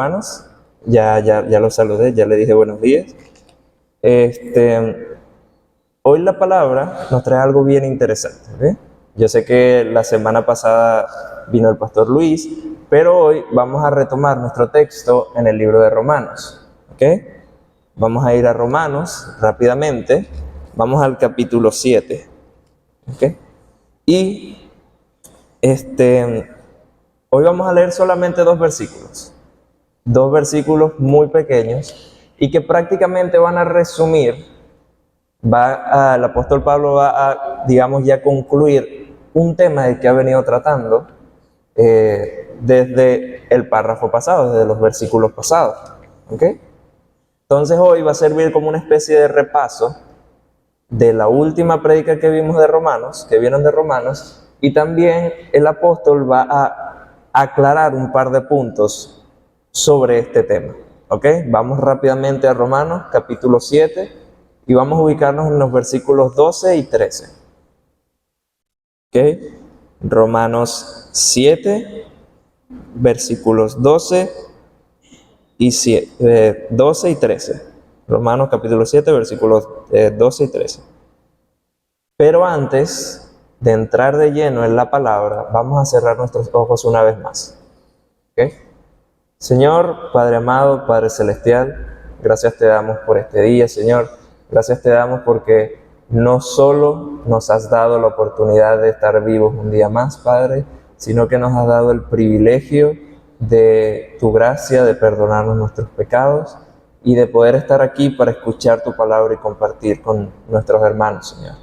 Romanos. Ya los saludé, ya le dije buenos días. Hoy la palabra nos trae algo bien interesante, ¿ok? Yo sé que la semana pasada vino el pastor Luis, pero hoy vamos a retomar nuestro texto en el libro de Romanos, ¿ok? Vamos a ir a Romanos rápidamente, vamos al capítulo 7, ¿ok? Y hoy vamos a leer solamente dos versículos muy pequeños y que prácticamente van a resumir, el apóstol Pablo va a, digamos, ya concluir un tema del que ha venido tratando desde el párrafo pasado, desde los versículos pasados, ¿ok? Entonces hoy va a servir como una especie de repaso de la última prédica que vimos de Romanos, que vieron de Romanos, y también el apóstol va a aclarar un par de puntos sobre este tema, ¿ok? Vamos rápidamente a Romanos, capítulo 7, y vamos a ubicarnos en los versículos 12 y 13, ¿ok? Romanos 7, versículos 12 y 13. Romanos capítulo 7, versículos 12 y 13. Pero antes de entrar de lleno en la palabra, vamos a cerrar nuestros ojos una vez más, ¿ok? Señor, Padre amado, Padre celestial, gracias te damos por este día, Señor. Gracias te damos porque no solo nos has dado la oportunidad de estar vivos un día más, Padre, sino que nos has dado el privilegio de tu gracia, de perdonarnos nuestros pecados y de poder estar aquí para escuchar tu palabra y compartir con nuestros hermanos, Señor.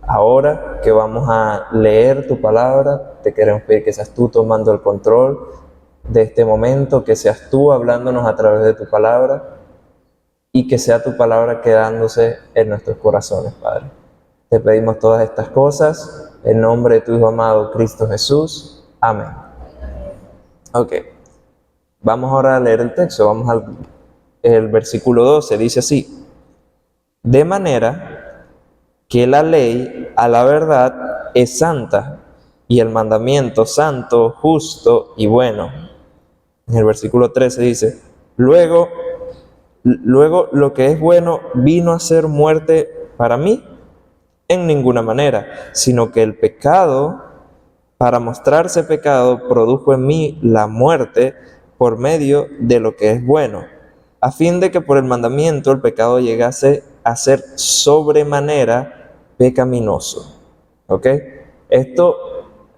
Ahora que vamos a leer tu palabra, te queremos pedir que seas tú tomando el control de este momento, que seas tú hablándonos a través de tu palabra y que sea tu palabra quedándose en nuestros corazones, Padre. Te pedimos todas estas cosas en nombre de tu Hijo amado Cristo Jesús. Amén. Ok, vamos ahora a leer el texto. Vamos al versículo 12, dice así: de manera que la ley a la verdad es santa y el mandamiento santo, justo y bueno. En el versículo 13 dice: Luego lo que es bueno vino a ser muerte para mí en ninguna manera, sino que el pecado, para mostrarse pecado, produjo en mí la muerte por medio de lo que es bueno, a fin de que por el mandamiento el pecado llegase a ser sobremanera pecaminoso. ¿Ok? Esto,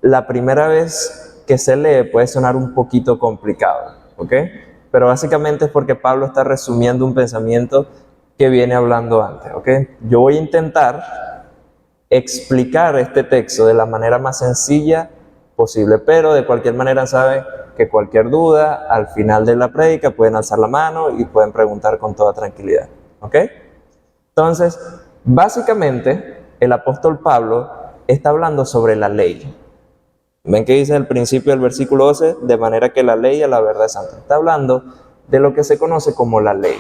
la primera vez que se lee puede sonar un poquito complicado, ¿ok? Pero básicamente es porque Pablo está resumiendo un pensamiento que viene hablando antes, ¿ok? Yo voy a intentar explicar este texto de la manera más sencilla posible, pero de cualquier manera saben que cualquier duda, al final de la prédica pueden alzar la mano y pueden preguntar con toda tranquilidad, ¿ok? Entonces, básicamente, el apóstol Pablo está hablando sobre la ley. ¿Ven que dice al principio del versículo 12? De manera que la ley a la verdad es santa. Está hablando de lo que se conoce como la ley.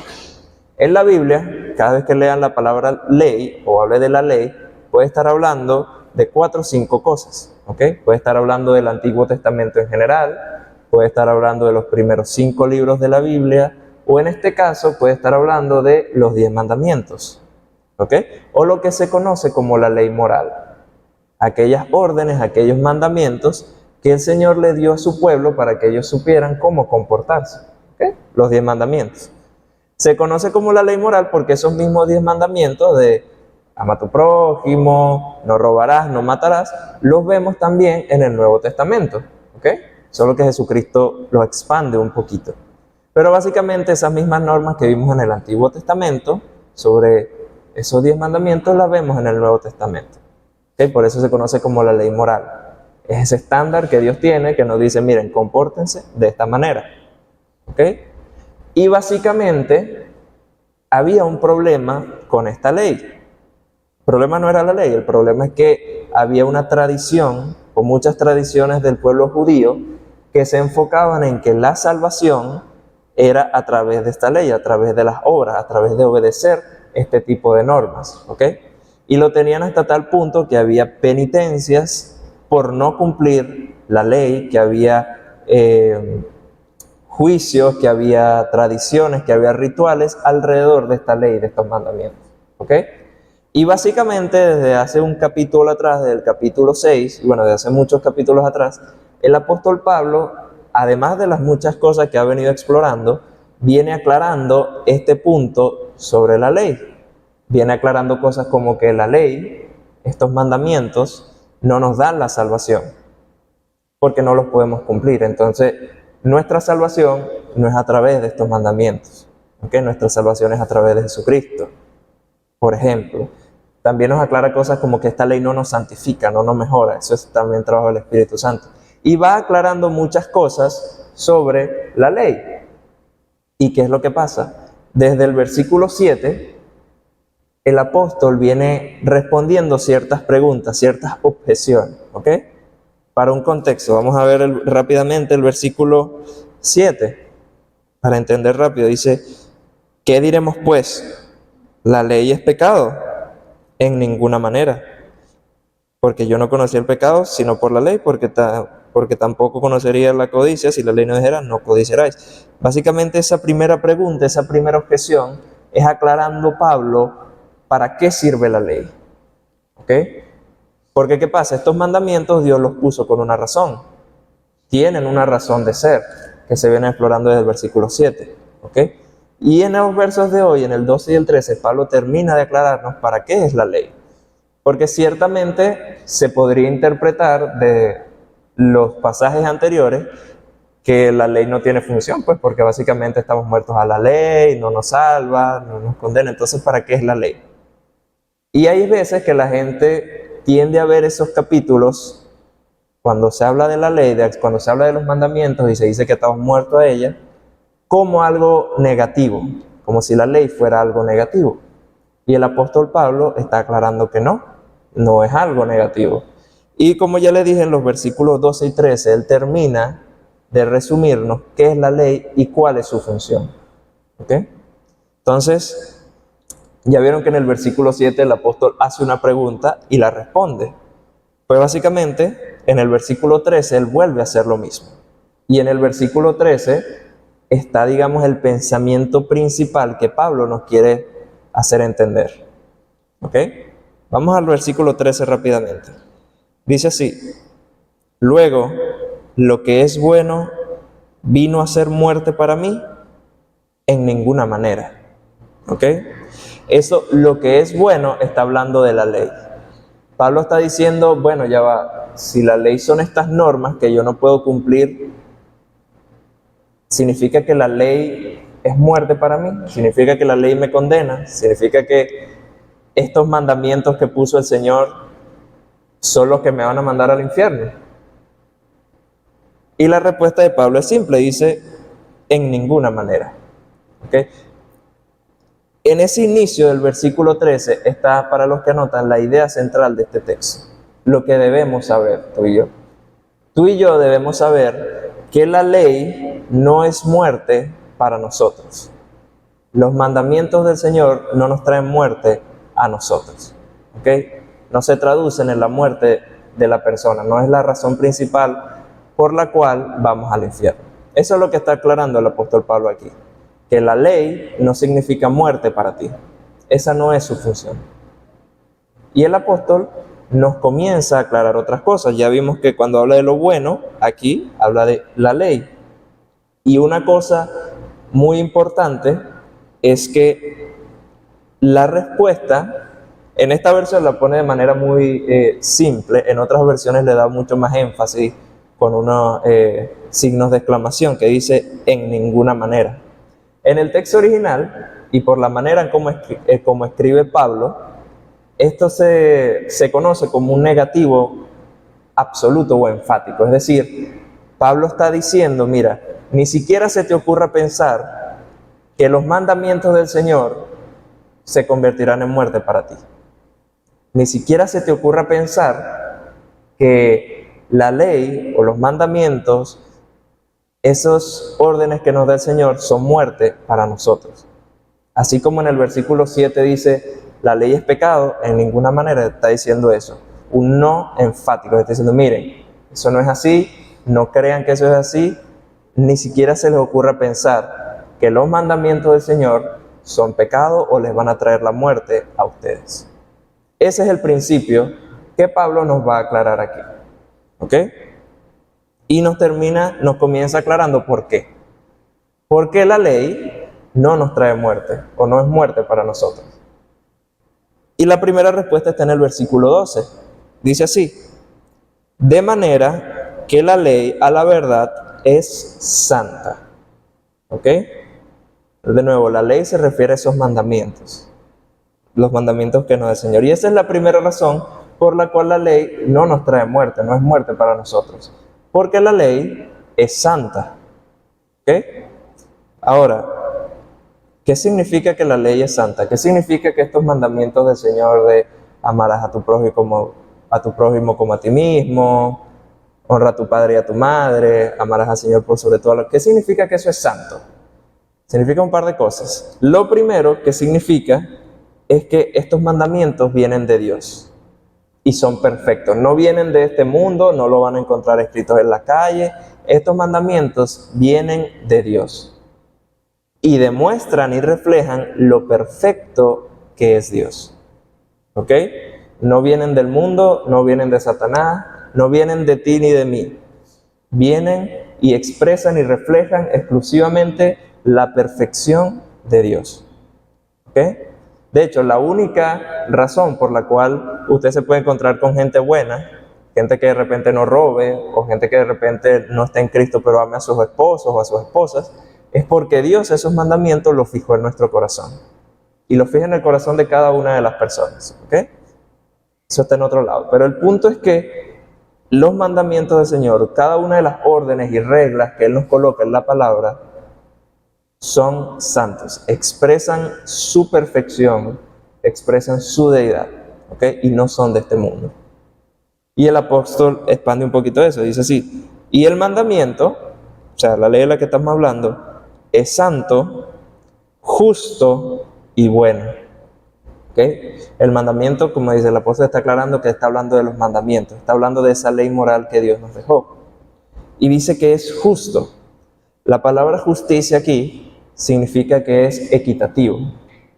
En la Biblia, cada vez que lean la palabra ley o hable de la ley, puede estar hablando de 4 o 5 cosas, ¿ok? Puede estar hablando del Antiguo Testamento en general, puede estar hablando de los primeros 5 libros de la Biblia, o en este caso puede estar hablando de los 10 mandamientos, ¿ok? O lo que se conoce como la ley moral. Aquellas órdenes, aquellos mandamientos que el Señor le dio a su pueblo para que ellos supieran cómo comportarse, ¿ok? Los 10 mandamientos. Se conoce como la ley moral porque esos mismos 10 mandamientos de ama a tu prójimo, no robarás, no matarás, los vemos también en el Nuevo Testamento, ¿ok? Solo que Jesucristo los expande un poquito. Pero básicamente esas mismas normas que vimos en el Antiguo Testamento sobre esos 10 mandamientos las vemos en el Nuevo Testamento. ¿Okay? Por eso se conoce como la ley moral. Es ese estándar que Dios tiene que nos dice, miren, compórtense de esta manera, ¿ok? Y básicamente había un problema con esta ley. El problema no era la ley, el problema es que había una tradición, o muchas tradiciones del pueblo judío, que se enfocaban en que la salvación era a través de esta ley, a través de las obras, a través de obedecer este tipo de normas, ¿ok? Y lo tenían hasta tal punto que había penitencias por no cumplir la ley, que había juicios, que había tradiciones, que había rituales alrededor de esta ley, de estos mandamientos. ¿Ok? Y básicamente desde hace un capítulo atrás, desde el capítulo 6, y bueno, desde hace muchos capítulos atrás, el apóstol Pablo, además de las muchas cosas que ha venido explorando, viene aclarando este punto sobre la ley. Viene aclarando cosas como que la ley, estos mandamientos, no nos dan la salvación, porque no los podemos cumplir. Entonces, nuestra salvación no es a través de estos mandamientos, ¿okay? Nuestra salvación es a través de Jesucristo. Por ejemplo, también nos aclara cosas como que esta ley no nos santifica, no nos mejora. Eso es también trabajo del Espíritu Santo. Y va aclarando muchas cosas sobre la ley. ¿Y qué es lo que pasa? Desde el versículo 7, el apóstol viene respondiendo ciertas preguntas, ciertas objeciones, ¿ok? Para un contexto, vamos a ver rápidamente el versículo 7, para entender rápido. Dice, ¿qué diremos pues? ¿La ley es pecado? En ninguna manera, porque yo no conocí el pecado sino por la ley, porque tampoco conocería la codicia si la ley no dijera, no codiciaráis. Básicamente esa primera pregunta, esa primera objeción, es aclarando Pablo para qué sirve la ley. ¿Ok? Porque ¿qué pasa? Estos mandamientos Dios los puso con una razón. Tienen una razón de ser, que se viene explorando desde el versículo 7. ¿Ok? Y en los versos de hoy, en el 12 y el 13, Pablo termina de aclararnos para qué es la ley. Porque ciertamente se podría interpretar de los pasajes anteriores que la ley no tiene función, pues porque básicamente estamos muertos a la ley, no nos salva, no nos condena. Entonces, ¿para qué es la ley? Y hay veces que la gente tiende a ver esos capítulos, cuando se habla de la ley, cuando se habla de los mandamientos y se dice que estamos muertos a ella, como algo negativo, como si la ley fuera algo negativo. Y el apóstol Pablo está aclarando que no es algo negativo. Y como ya le dije en los versículos 12 y 13, él termina de resumirnos qué es la ley y cuál es su función. ¿Ok? Entonces, ya vieron que en el versículo 7 el apóstol hace una pregunta y la responde. Pues básicamente, en el versículo 13 él vuelve a hacer lo mismo. Y en el versículo 13 está, digamos, el pensamiento principal que Pablo nos quiere hacer entender. ¿Ok? Vamos al versículo 13 rápidamente. Dice así, luego, lo que es bueno vino a ser muerte para mí en ninguna manera. ¿Ok? Eso, lo que es bueno, está hablando de la ley. Pablo está diciendo, bueno, ya va, si la ley son estas normas que yo no puedo cumplir, ¿significa que la ley es muerte para mí? ¿Significa que la ley me condena? ¿Significa que estos mandamientos que puso el Señor son los que me van a mandar al infierno? Y la respuesta de Pablo es simple, dice, en ninguna manera. ¿Okay? En ese inicio del versículo 13 está, para los que anotan, la idea central de este texto. Lo que debemos saber, tú y yo. Tú y yo debemos saber que la ley no es muerte para nosotros. Los mandamientos del Señor no nos traen muerte a nosotros. ¿Ok? No se traducen en la muerte de la persona. No es la razón principal por la cual vamos al infierno. Eso es lo que está aclarando el apóstol Pablo aquí. Que la ley no significa muerte para ti. Esa no es su función. Y el apóstol nos comienza a aclarar otras cosas. Ya vimos que cuando habla de lo bueno, aquí habla de la ley. Y una cosa muy importante es que la respuesta, en esta versión la pone de manera muy simple, en otras versiones le da mucho más énfasis con unos signos de exclamación que dice en ninguna manera. En el texto original, y por la manera en como escribe Pablo, esto se conoce como un negativo absoluto o enfático. Es decir, Pablo está diciendo, mira, ni siquiera se te ocurra pensar que los mandamientos del Señor se convertirán en muerte para ti. Ni siquiera se te ocurra pensar que la ley o los mandamientos, esos órdenes que nos da el Señor, son muerte para nosotros. Así como en el versículo 7 dice, la ley es pecado, en ninguna manera está diciendo eso. Un no enfático, está diciendo, miren, eso no es así, no crean que eso es así, ni siquiera se les ocurra pensar que los mandamientos del Señor son pecado o les van a traer la muerte a ustedes. Ese es el principio que Pablo nos va a aclarar aquí. ¿Ok? Y nos comienza aclarando por qué. Porque la ley no nos trae muerte, o no es muerte para nosotros. Y la primera respuesta está en el versículo 12. Dice así: de manera que la ley a la verdad es santa. ¿Ok? De nuevo, la ley se refiere a esos mandamientos, los mandamientos que nos da el Señor. Y esa es la primera razón por la cual la ley no nos trae muerte, no es muerte para nosotros. Porque la ley es santa. ¿Ok? Ahora, ¿qué significa que la ley es santa? ¿Qué significa que estos mandamientos del Señor de amarás a tu prójimo como a ti mismo, honra a tu padre y a tu madre, amarás al Señor por sobre todo? ¿Qué significa que eso es santo? Significa un par de cosas. Lo primero que significa es que estos mandamientos vienen de Dios y son perfectos. No vienen de este mundo, no lo van a encontrar escritos en la calle. Estos mandamientos vienen de Dios y demuestran y reflejan lo perfecto que es Dios. ¿Ok? No vienen del mundo, no vienen de Satanás, no vienen de ti ni de mí. Vienen y expresan y reflejan exclusivamente la perfección de Dios. ¿Ok? De hecho, la única razón por la cual usted se puede encontrar con gente buena, gente que de repente no robe, o gente que de repente no está en Cristo pero ame a sus esposos o a sus esposas, es porque Dios esos mandamientos los fijó en nuestro corazón. Y los fija en el corazón de cada una de las personas. ¿Ok? Eso está en otro lado. Pero el punto es que los mandamientos del Señor, cada una de las órdenes y reglas que Él nos coloca en la palabra, son santos, expresan su perfección, expresan su deidad, ¿ok? Y no son de este mundo. Y el apóstol expande un poquito eso, dice así: y el mandamiento, o sea, la ley de la que estamos hablando, es santo, justo y bueno. ¿Ok? El mandamiento, como dice el apóstol, está aclarando que está hablando de los mandamientos, está hablando de esa ley moral que Dios nos dejó. Y dice que es justo. La palabra justicia aquí significa que es equitativo.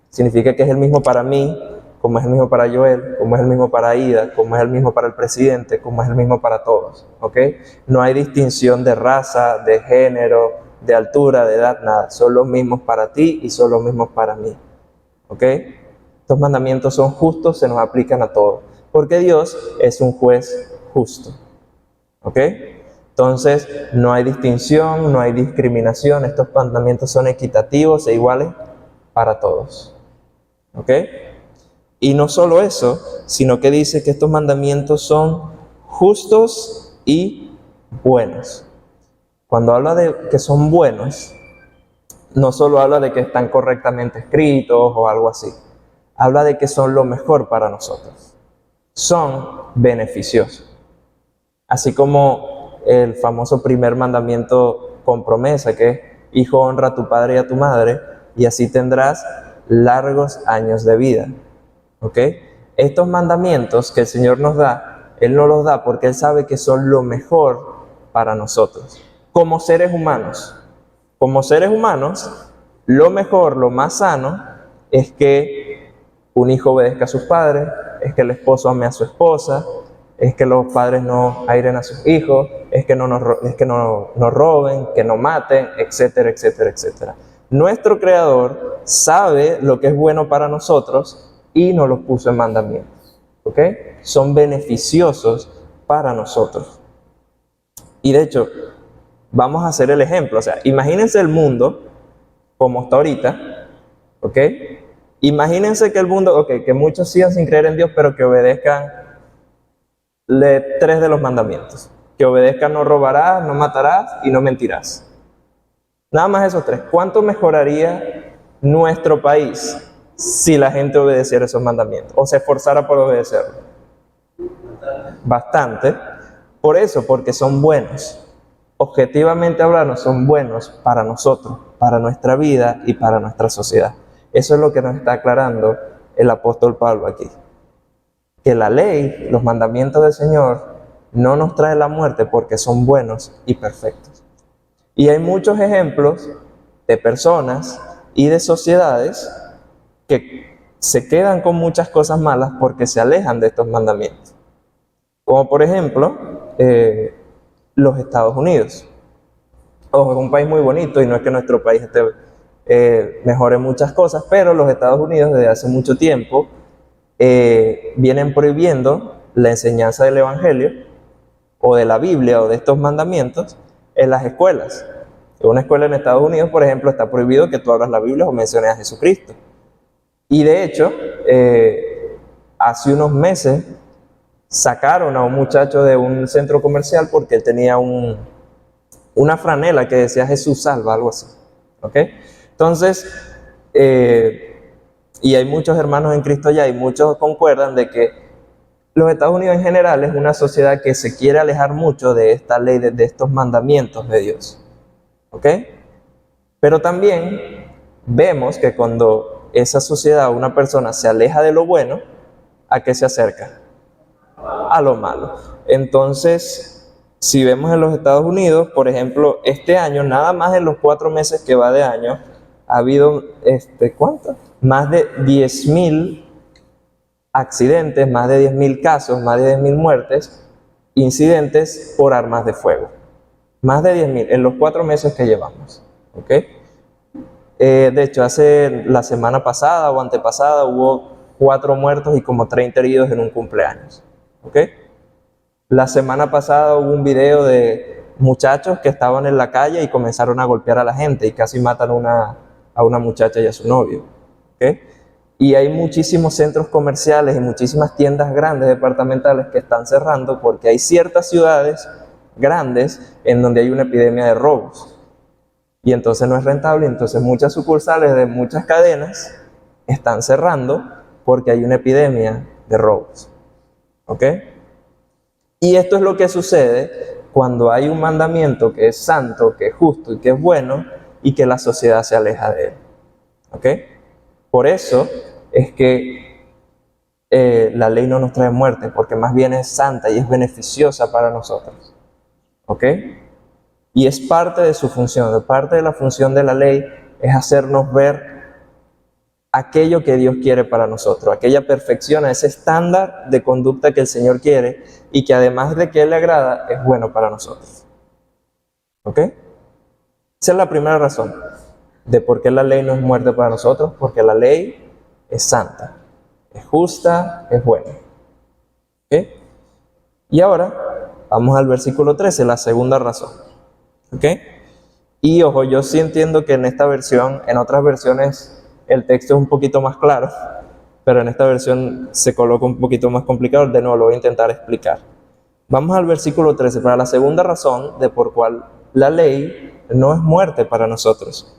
Significa que es el mismo para mí, como es el mismo para Joel, como es el mismo para Aida, como es el mismo para el presidente, como es el mismo para todos. ¿Ok? No hay distinción de raza, de género, de altura, de edad, nada. Son los mismos para ti y son los mismos para mí. ¿Ok? Estos mandamientos son justos, se nos aplican a todos. Porque Dios es un juez justo. ¿Ok? Entonces, no hay distinción, no hay discriminación. Estos mandamientos son equitativos e iguales para todos. ¿Ok? Y no solo eso, sino que dice que estos mandamientos son justos y buenos. Cuando habla de que son buenos, no solo habla de que están correctamente escritos o algo así. Habla de que son lo mejor para nosotros. Son beneficiosos. Así como el famoso primer mandamiento con promesa, que es: hijo, honra a tu padre y a tu madre, y así tendrás largos años de vida. ¿Ok? Estos mandamientos que el Señor nos da, Él nos los da porque Él sabe que son lo mejor para nosotros. Como seres humanos, lo mejor, lo más sano, es que un hijo obedezca a sus padres, es que el esposo ame a su esposa, es que los padres no airen a sus hijos, es que no roben, que no maten, etcétera, etcétera, etcétera. Nuestro Creador sabe lo que es bueno para nosotros y nos los puso en mandamientos. ¿Ok? Son beneficiosos para nosotros. Y de hecho, vamos a hacer el ejemplo. O sea, imagínense el mundo como está ahorita. ¿Ok? Imagínense que el mundo, que muchos sigan sin creer en Dios, pero que obedezcan 3 de los mandamientos. Que obedezcan: no robarás, no matarás y no mentirás. Nada más esos 3. ¿Cuánto mejoraría nuestro país si la gente obedeciera esos mandamientos o se esforzara por obedecerlos? Bastante. Por eso, porque son buenos. Objetivamente hablando, son buenos para nosotros, para nuestra vida y para nuestra sociedad. Eso es lo que nos está aclarando el apóstol Pablo aquí. Que la ley, los mandamientos del Señor, no nos trae la muerte porque son buenos y perfectos. Y hay muchos ejemplos de personas y de sociedades que se quedan con muchas cosas malas porque se alejan de estos mandamientos. Como por ejemplo, los Estados Unidos. Ojo, es un país muy bonito y no es que nuestro país esté mejor en muchas cosas, pero los Estados Unidos desde hace mucho tiempo vienen prohibiendo la enseñanza del Evangelio o de la Biblia o de estos mandamientos en las escuelas. En una escuela en Estados Unidos, por ejemplo, está prohibido que tú abras la Biblia o menciones a Jesucristo. Y de hecho, hace unos meses sacaron a un muchacho de un centro comercial porque él tenía una franela que decía Jesús salva, algo así. ¿Ok? Entonces, y hay muchos hermanos en Cristo ya y muchos concuerdan de que los Estados Unidos en general es una sociedad que se quiere alejar mucho de esta ley, de estos mandamientos de Dios. ¿Ok? Pero también vemos que cuando esa sociedad o una persona se aleja de lo bueno, ¿a qué se acerca? A lo malo. Entonces, si vemos en los Estados Unidos, por ejemplo, este año, nada más en los 4 meses que va de año, ha habido, ¿cuánto? Más de 10.000 accidentes, más de 10.000 casos, más de 10.000 muertes, incidentes por armas de fuego. Más de 10.000 en los 4 meses que llevamos. ¿Ok? De hecho, hace la semana pasada o antepasada hubo 4 muertos y como 30 heridos en un cumpleaños. ¿Ok? La semana pasada hubo un video de muchachos que estaban en la calle y comenzaron a golpear a la gente y casi matan a una muchacha y a su novio. ¿Ok? Y hay muchísimos centros comerciales y muchísimas tiendas grandes departamentales que están cerrando porque hay ciertas ciudades grandes en donde hay una epidemia de robos. Y entonces no es rentable, entonces muchas sucursales de muchas cadenas están cerrando porque hay una epidemia de robos. ¿Ok? Y esto es lo que sucede cuando hay un mandamiento que es santo, que es justo y que es bueno y que la sociedad se aleja de él. ¿Ok? Por eso es que la ley no nos trae muerte, porque más bien es santa y es beneficiosa para nosotros. ¿Ok? Y es parte de su función, parte de la función de la ley es hacernos ver aquello que Dios quiere para nosotros, aquella perfección, ese estándar de conducta que el Señor quiere y que además de que Él le agrada, es bueno para nosotros. ¿Ok? Esa es la primera razón de por qué la ley no es muerte para nosotros, porque la ley es santa, es justa, es buena. ¿Ok? Y ahora vamos al versículo 13, la segunda razón. ¿Ok? Y ojo, yo sí entiendo que en esta versión, en otras versiones el texto es un poquito más claro, pero en esta versión se coloca un poquito más complicado. De nuevo lo voy a intentar explicar. Vamos al versículo 13, para la segunda razón de por cual la ley no es muerte para nosotros.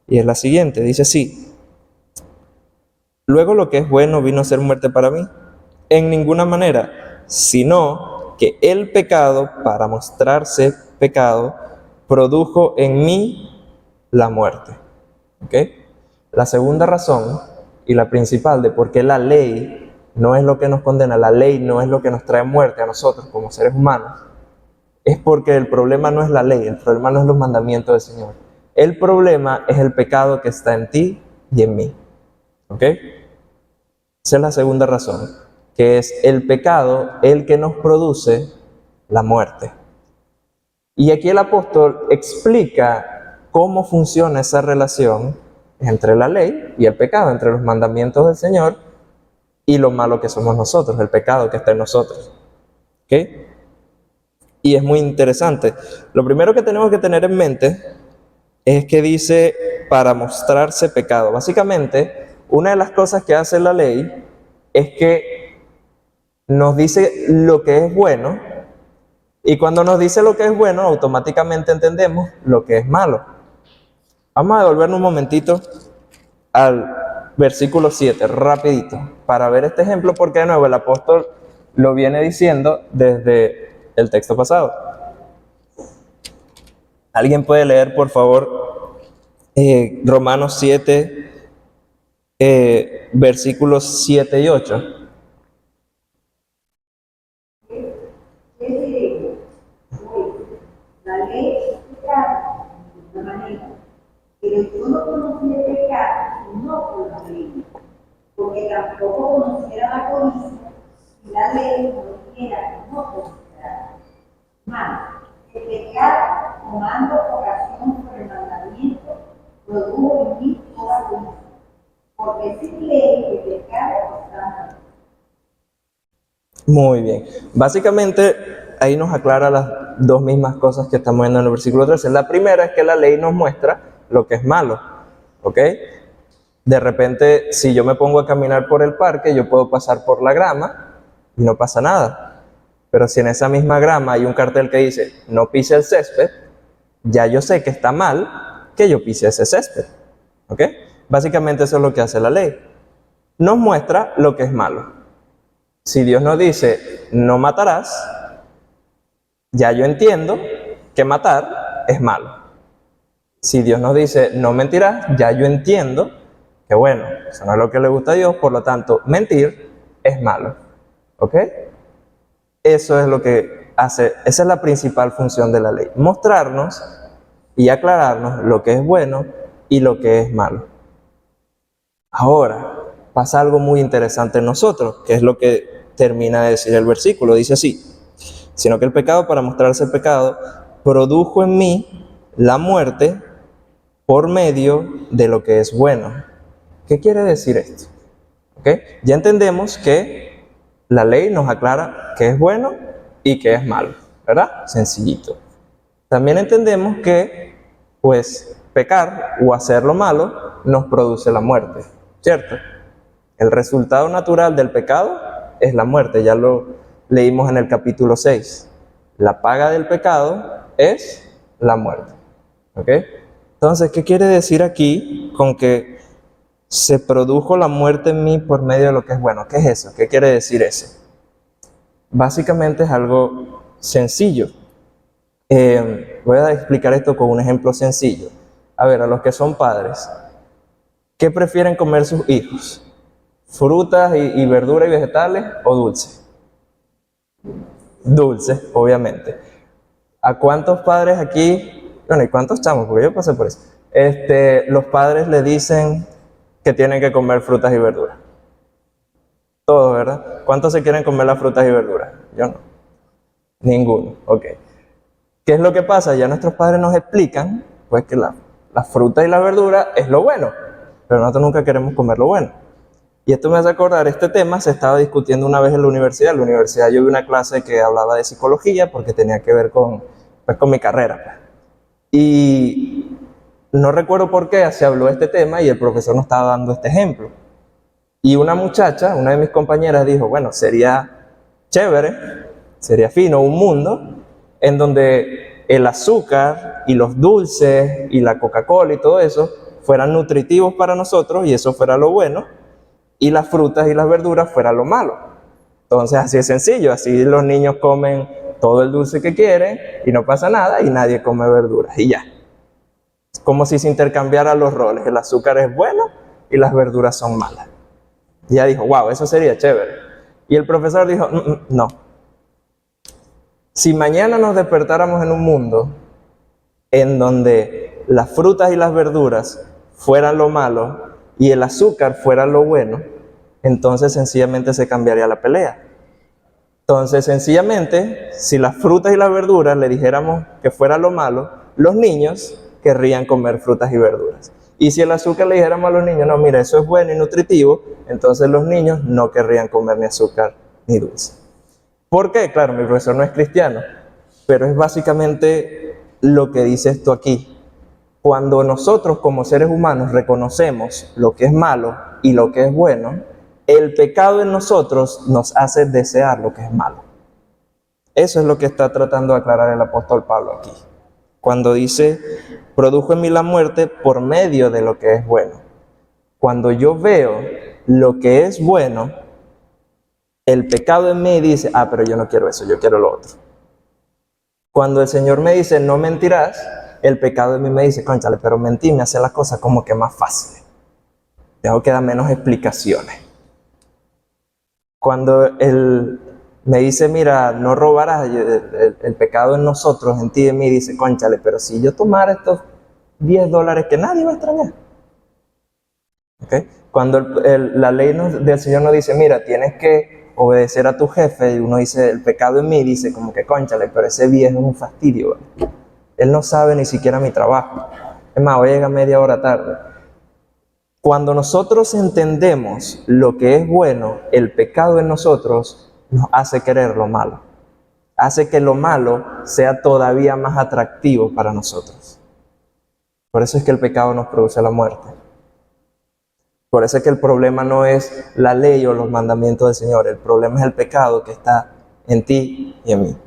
Y es la siguiente, dice así: luego lo que es bueno vino a ser muerte para mí, en ninguna manera, sino que el pecado, para mostrarse pecado, produjo en mí la muerte. ¿Ok? La segunda razón y la principal de por qué la ley no es lo que nos condena, la ley no es lo que nos trae muerte a nosotros como seres humanos, es porque el problema no es la ley, el problema no es los mandamientos del Señor. El problema es el pecado que está en ti y en mí. ¿Ok? Esa es la segunda razón, que es el pecado el que nos produce la muerte. Y aquí el apóstol explica cómo funciona esa relación entre la ley y el pecado, entre los mandamientos del Señor y lo malo que somos nosotros, el pecado que está en nosotros. ¿Ok? Y es muy interesante. Lo primero que tenemos que tener en mente es que dice para mostrarse pecado. Básicamente, una de las cosas que hace la ley es que nos dice lo que es bueno, y cuando nos dice lo que es bueno, automáticamente entendemos lo que es malo. Vamos a devolvernos un momentito al versículo 7, rapidito, para ver este ejemplo, porque de nuevo el apóstol lo viene diciendo desde el texto pasado. ¿Alguien puede leer, por favor, Romanos 7, versículos 7 y 8? ¿Qué diremos? La ley es pecado, tampoco conociera la codicia y la ley no dijera que no considerara malo. El pecado, tomando ocasión por el mandamiento, produjo en mí toda codicia, porque sin ley el pecado está mal. Muy bien. Básicamente, ahí nos aclara las dos mismas cosas que estamos viendo en el versículo 13. La primera es que la ley nos muestra lo que es malo, ¿ok? De repente, si yo me pongo a caminar por el parque, yo puedo pasar por la grama y no pasa nada. Pero si en esa misma grama hay un cartel que dice, no pise el césped, ya yo sé que está mal que yo pise ese césped, ¿ok? Básicamente eso es lo que hace la ley. Nos muestra lo que es malo. Si Dios nos dice, no matarás, ya yo entiendo que matar es malo. Si Dios nos dice, no mentirás, ya yo entiendo que bueno, eso no es lo que le gusta a Dios, por lo tanto, mentir es malo. ¿Ok? Eso es lo que hace, esa es la principal función de la ley. Mostrarnos y aclararnos lo que es bueno y lo que es malo. Ahora, pasa algo muy interesante en nosotros, que es lo que termina de decir el versículo. Dice así, sino que el pecado, para mostrarse el pecado, produjo en mí la muerte por medio de lo que es bueno. ¿Qué quiere decir esto? ¿Okay? Ya entendemos que la ley nos aclara qué es bueno y qué es malo, ¿verdad? Sencillito. También entendemos que, pues, pecar o hacer lo malo nos produce la muerte, ¿cierto? El resultado natural del pecado es la muerte, ya lo leímos en el capítulo 6. La paga del pecado es la muerte, ¿ok? Entonces, ¿qué quiere decir aquí con que se produjo la muerte en mí por medio de lo que es bueno? ¿Qué es eso? ¿Qué quiere decir eso? Básicamente es algo sencillo. Voy a explicar esto con un ejemplo sencillo. A ver, a los que son padres, ¿qué prefieren comer sus hijos? ¿Frutas y verduras y vegetales o dulces? Dulces, obviamente. ¿A cuántos padres aquí, bueno, y cuántos chamos? Porque yo pasé por eso. Los padres le dicen que tienen que comer frutas y verduras. Todos, ¿verdad? ¿Cuántos se quieren comer las frutas y verduras? Yo no. Ninguno, ok. ¿Qué es lo que pasa? Ya nuestros padres nos explican, pues que la fruta y la verdura es lo bueno, pero nosotros nunca queremos comer lo bueno. Y esto me hace acordar, este tema se estaba discutiendo una vez en la universidad. En la universidad yo vi una clase que hablaba de psicología porque tenía que ver con mi carrera. Pues. Y no recuerdo por qué se habló de este tema y el profesor nos estaba dando este ejemplo. Y una muchacha, una de mis compañeras dijo, bueno, sería chévere, sería fino un mundo en donde el azúcar y los dulces y la Coca-Cola y todo eso fueran nutritivos para nosotros y eso fuera lo bueno, y las frutas y las verduras fuera lo malo. Entonces así es sencillo, así los niños comen todo el dulce que quieren y no pasa nada y nadie come verduras y ya. Es como si se intercambiaran los roles, el azúcar es bueno y las verduras son malas. Y ella dijo, wow, eso sería chévere. Y el profesor dijo, no. Si mañana nos despertáramos en un mundo en donde las frutas y las verduras fueran lo malo y el azúcar fuera lo bueno, entonces sencillamente se cambiaría la pelea. Entonces sencillamente, si las frutas y las verduras le dijéramos que fuera lo malo, los niños querrían comer frutas y verduras. Y si el azúcar le dijéramos a los niños, no, mira, eso es bueno y nutritivo, entonces los niños no querrían comer ni azúcar ni dulce. ¿Por qué? Claro, mi profesor no es cristiano, pero es básicamente lo que dice esto aquí. Cuando nosotros como seres humanos reconocemos lo que es malo y lo que es bueno, el pecado en nosotros nos hace desear lo que es malo. Eso es lo que está tratando de aclarar el apóstol Pablo aquí. Cuando dice, produjo en mí la muerte por medio de lo que es bueno. Cuando yo veo lo que es bueno, el pecado en mí dice, pero yo no quiero eso, yo quiero lo otro. Cuando el Señor me dice, no mentirás, el pecado en mí me dice, cónchale, pero mentir me hace las cosas como que más fáciles. Tengo que dar menos explicaciones. Cuando Él me dice, mira, no robarás, el pecado en nosotros, en ti y en mí, dice, cónchale, pero si yo tomara estos $10 que nadie va a extrañar. ¿Ok? Cuando la ley del Señor nos dice, mira, tienes que obedecer a tu jefe, y uno dice, el pecado en mí, dice como que, cónchale, pero ese viejo es un fastidio, ¿vale? Él no sabe ni siquiera mi trabajo. Es más, hoy llega media hora tarde. Cuando nosotros entendemos lo que es bueno, el pecado en nosotros nos hace querer lo malo. Hace que lo malo sea todavía más atractivo para nosotros. Por eso es que el pecado nos produce la muerte. Por eso es que el problema no es la ley o los mandamientos del Señor. El problema es el pecado que está en ti y en mí.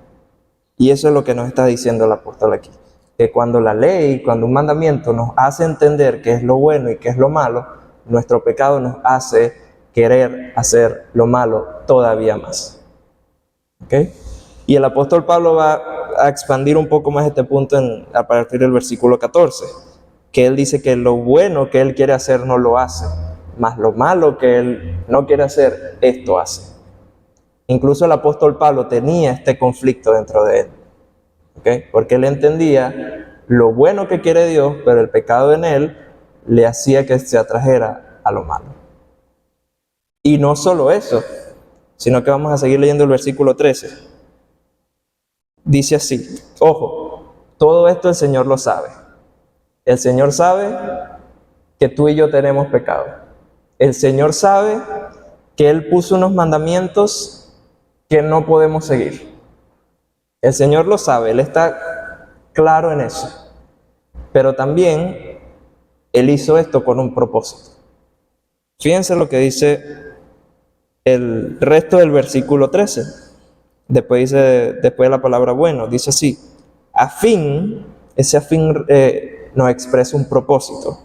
Y eso es lo que nos está diciendo el apóstol aquí. Que cuando la ley, cuando un mandamiento nos hace entender qué es lo bueno y qué es lo malo, nuestro pecado nos hace querer hacer lo malo todavía más. ¿Ok? Y el apóstol Pablo va a expandir un poco más este punto a partir del versículo 14, que él dice que lo bueno que él quiere hacer no lo hace, más lo malo que él no quiere hacer, esto hace. Incluso el apóstol Pablo tenía este conflicto dentro de él, ¿okay? Porque él entendía lo bueno que quiere Dios, pero el pecado en él le hacía que se atrajera a lo malo. Y no solo eso, sino que vamos a seguir leyendo el versículo 13. Dice así, ojo, todo esto el Señor lo sabe. El Señor sabe que tú y yo tenemos pecado. El Señor sabe que Él puso unos mandamientos que no podemos seguir. El Señor lo sabe, Él está claro en eso. Pero también Él hizo esto con un propósito. Fíjense lo que dice el resto del versículo 13. Después de la palabra bueno, dice así, ese a fin nos expresa un propósito,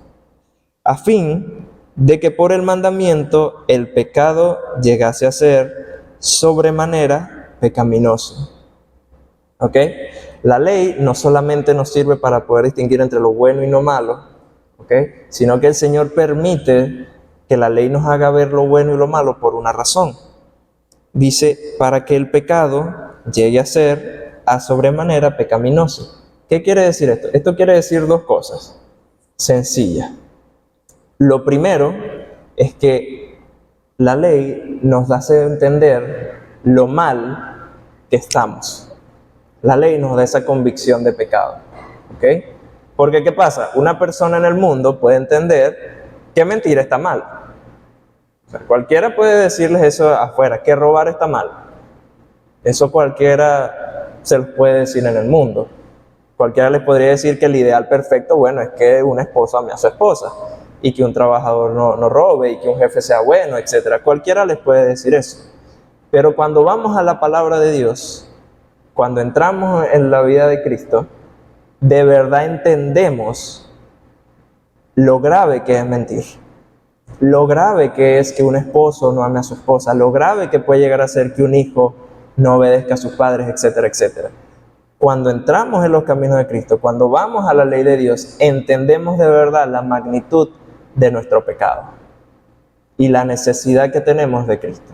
a fin de que por el mandamiento el pecado llegase a ser sobremanera pecaminoso. ¿Ok? La ley no solamente nos sirve para poder distinguir entre lo bueno y lo malo, ¿ok? Sino que el Señor permite que la ley nos haga ver lo bueno y lo malo por una razón. Dice, para que el pecado llegue a ser a sobremanera pecaminoso. ¿Qué quiere decir esto? Esto quiere decir dos cosas sencillas. Lo primero es que la ley nos hace entender lo mal que estamos. La ley nos da esa convicción de pecado. ¿Ok? Porque ¿qué pasa? Una persona en el mundo puede entender que mentir está mal. O sea, cualquiera puede decirles eso afuera, que robar está mal. Eso cualquiera se los puede decir en el mundo. Cualquiera les podría decir que el ideal perfecto, bueno, es que una esposa ame a su esposa, y que un trabajador no robe, y que un jefe sea bueno, etc. Cualquiera les puede decir eso. Pero cuando vamos a la palabra de Dios, cuando entramos en la vida de Cristo, de verdad entendemos lo grave que es mentir. Lo grave que es que un esposo no ame a su esposa, lo grave que puede llegar a ser que un hijo no obedezca a sus padres, etcétera, etcétera. Cuando entramos en los caminos de Cristo, cuando vamos a la ley de Dios, entendemos de verdad la magnitud de nuestro pecado y la necesidad que tenemos de Cristo.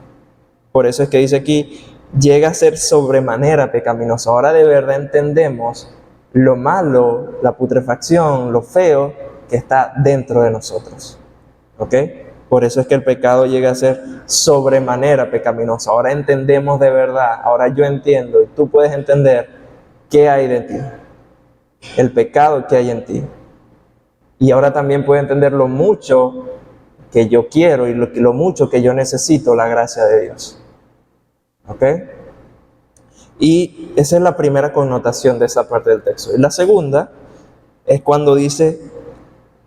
Por eso es que dice aquí, llega a ser sobremanera pecaminoso. Ahora de verdad entendemos lo malo, la putrefacción, lo feo que está dentro de nosotros. ¿Ok? Por eso es que el pecado llega a ser sobremanera pecaminoso. Ahora entendemos de verdad, ahora yo entiendo y tú puedes entender qué hay de ti, el pecado que hay en ti. Y ahora también puedes entender lo mucho que yo quiero y lo mucho que yo necesito la gracia de Dios. ¿Ok? Y esa es la primera connotación de esa parte del texto. Y la segunda es cuando dice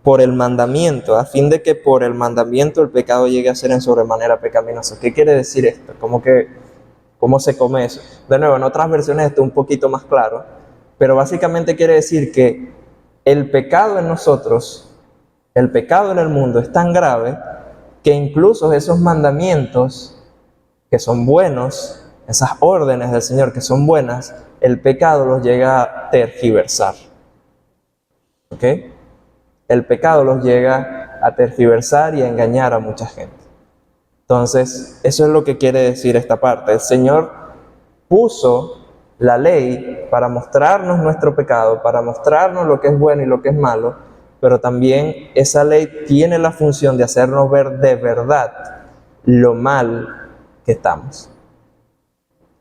por el mandamiento, a fin de que por el mandamiento el pecado llegue a ser en sobremanera pecaminoso. ¿Qué quiere decir esto? ¿Cómo se come eso? De nuevo, en otras versiones está un poquito más claro, pero básicamente quiere decir que el pecado en nosotros, el pecado en el mundo es tan grave que incluso esos mandamientos que son buenos, esas órdenes del Señor que son buenas, el pecado los llega a tergiversar. ¿Ok? El pecado los llega a tergiversar y a engañar a mucha gente. Entonces, eso es lo que quiere decir esta parte. El Señor puso la ley para mostrarnos nuestro pecado, para mostrarnos lo que es bueno y lo que es malo, pero también esa ley tiene la función de hacernos ver de verdad lo mal que estamos.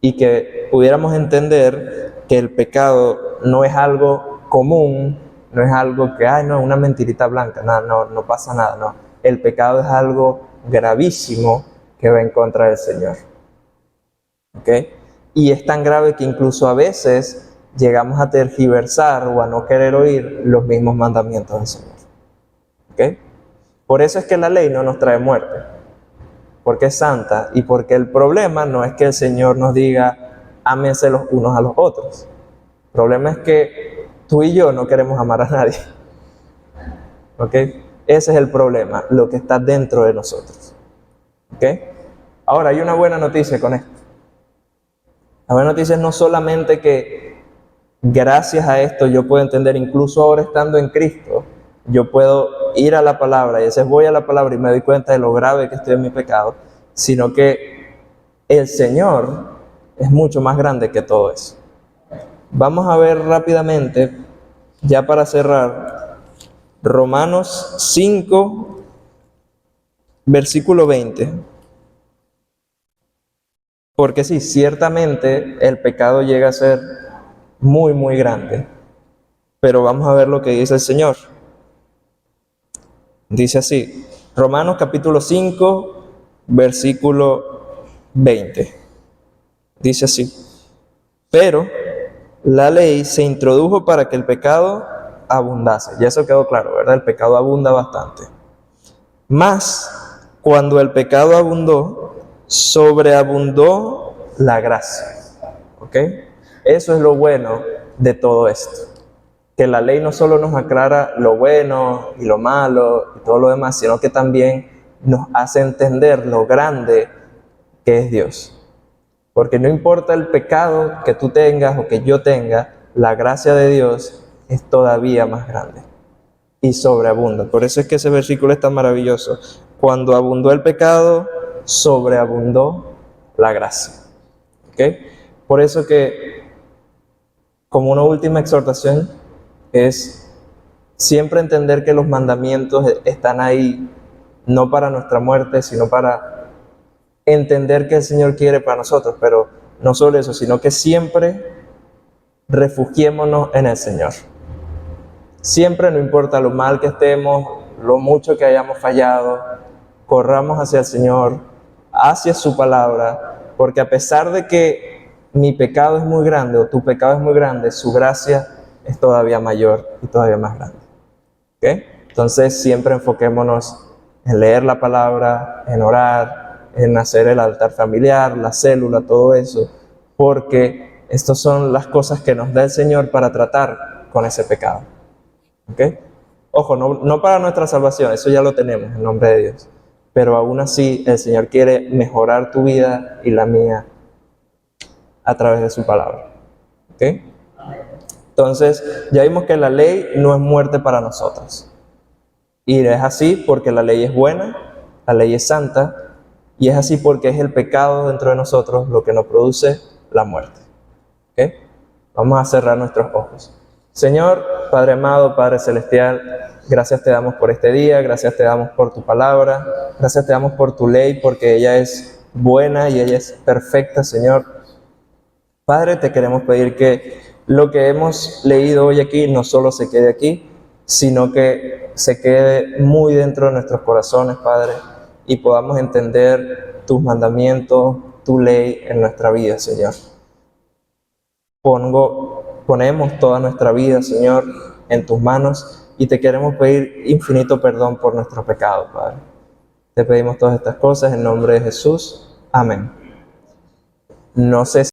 Y que pudiéramos entender que el pecado no es algo común, no es algo que, no, una mentirita blanca, no pasa nada, no. El pecado es algo gravísimo que va en contra del Señor. ¿Ok? Y es tan grave que incluso a veces llegamos a tergiversar o a no querer oír los mismos mandamientos del Señor. ¿Ok? Por eso es que la ley no nos trae muerte, porque es santa y porque el problema no es que el Señor nos diga ámense los unos a los otros. El problema es que tú y yo no queremos amar a nadie. ¿Ok? Ese es el problema, lo que está dentro de nosotros. ¿Ok? Ahora, hay una buena noticia con esto. La buena noticia es no solamente que gracias a esto yo puedo entender, incluso ahora estando en Cristo, yo puedo ir a la palabra y a veces voy a la palabra y me doy cuenta de lo grave que estoy en mi pecado, sino que el Señor es mucho más grande que todo eso. Vamos a ver rápidamente, ya para cerrar, Romanos 5, versículo 20. Porque sí, ciertamente el pecado llega a ser muy, muy grande. Pero vamos a ver lo que dice el Señor. Dice así, Romanos capítulo 5, versículo 20. Dice así, pero la ley se introdujo para que el pecado abundase. Ya eso quedó claro, ¿verdad? El pecado abunda bastante. Mas, cuando el pecado abundó, sobreabundó la gracia. ¿Ok? Eso es lo bueno de todo esto. Que la ley no solo nos aclara lo bueno y lo malo y todo lo demás, sino que también nos hace entender lo grande que es Dios. Porque no importa el pecado que tú tengas o que yo tenga, la gracia de Dios es todavía más grande y sobreabunda. Por eso es que ese versículo es tan maravilloso. Cuando abundó el pecado, sobreabundó la gracia. ¿Ok? Por eso que, como una última exhortación, es siempre entender que los mandamientos están ahí, no para nuestra muerte, sino para entender que el Señor quiere para nosotros, pero no solo eso, sino que siempre refugiémonos en el Señor. Siempre, no importa lo mal que estemos, lo mucho que hayamos fallado, corramos hacia el Señor, hacia su palabra, porque a pesar de que mi pecado es muy grande o tu pecado es muy grande, su gracia es todavía mayor y todavía más grande. ¿Ok? Entonces siempre enfoquémonos en leer la palabra, en orar, en hacer el altar familiar, la célula, todo eso, porque estas son las cosas que nos da el Señor para tratar con ese pecado. ¿Ok? Ojo, no para nuestra salvación, eso ya lo tenemos en nombre de Dios, pero aún así el Señor quiere mejorar tu vida y la mía a través de su palabra. ¿Ok? Entonces, ya vimos que la ley no es muerte para nosotros. Y es así porque la ley es buena, la ley es santa, y es así porque es el pecado dentro de nosotros lo que nos produce la muerte. ¿Ok? Vamos a cerrar nuestros ojos. Señor, Padre amado, Padre celestial, gracias te damos por este día, gracias te damos por tu palabra, gracias te damos por tu ley, porque ella es buena y ella es perfecta, Señor. Padre, te queremos pedir que lo que hemos leído hoy aquí no solo se quede aquí, sino que se quede muy dentro de nuestros corazones, Padre, y podamos entender tus mandamientos, tu ley en nuestra vida, Señor. Ponemos toda nuestra vida, Señor, en tus manos y te queremos pedir infinito perdón por nuestro pecado, Padre. Te pedimos todas estas cosas en nombre de Jesús. Amén. No sé